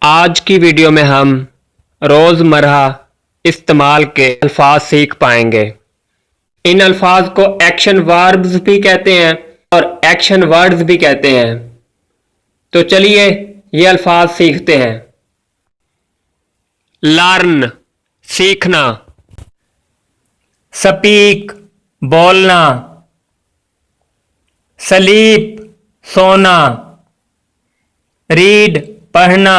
आज की वीडियो में हम रोज़मर्रा इस्तेमाल के अल्फाज सीख पाएंगे। इन अल्फाज को एक्शन वर्ब्स भी कहते हैं और एक्शन वर्ड्स भी कहते हैं। तो चलिए ये अल्फाज सीखते हैं। लर्न सीखना, स्पीक बोलना, स्लीप सोना, रीड पढ़ना,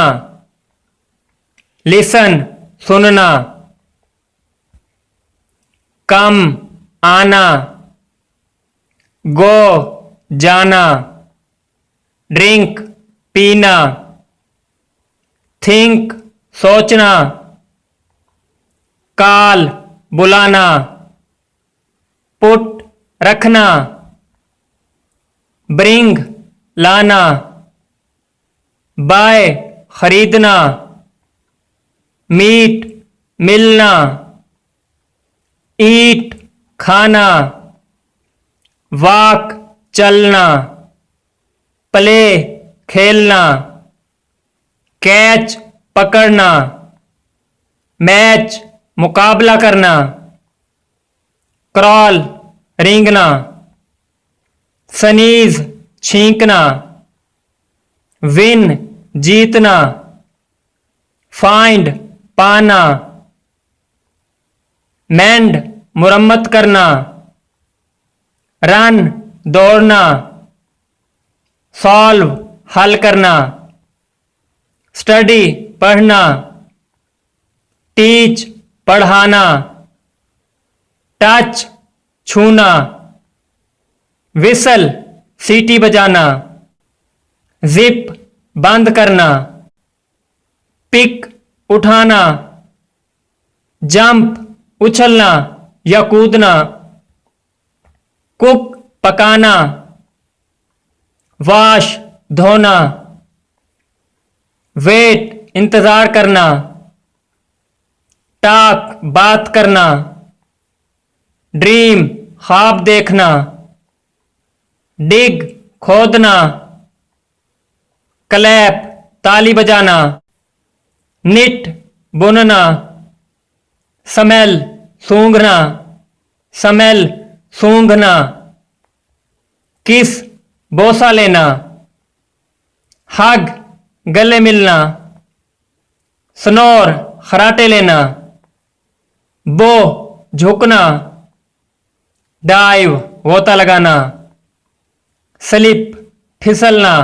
लिसन सुनना, कम आना, गो जाना, ड्रिंक पीना, थिंक सोचना, कॉल बुलाना, पुट रखना, ब्रिंग लाना, बाय खरीदना, मीट मिलना, ईट खाना, वॉक चलना, प्ले खेलना, कैच पकड़ना, मैच मुकाबला करना, क्रॉल रेंगना, स्नीज छींकना, विन जीतना, फाइंड पाना, मेंड मुरम्मत करना, रन दौड़ना, सॉल्व हल करना, स्टडी पढ़ना, टीच पढ़ाना, टच छूना, विसल सीटी बजाना, जिप बंद करना, पिक उठाना, जंप उछलना या कूदना, कुक पकाना, वॉश धोना, वेट इंतजार करना, टॉक बात करना, ड्रीम ख्वाब देखना, डिग खोदना, क्लैप ताली बजाना, निट बुनना, स्मेल सूंघना, स्मेल सूंघना, किस बोसा लेना, हग गले मिलना, स्नोर खराटे लेना, बो झुकना, डाइव गोता लगाना, स्लिप फिसलना,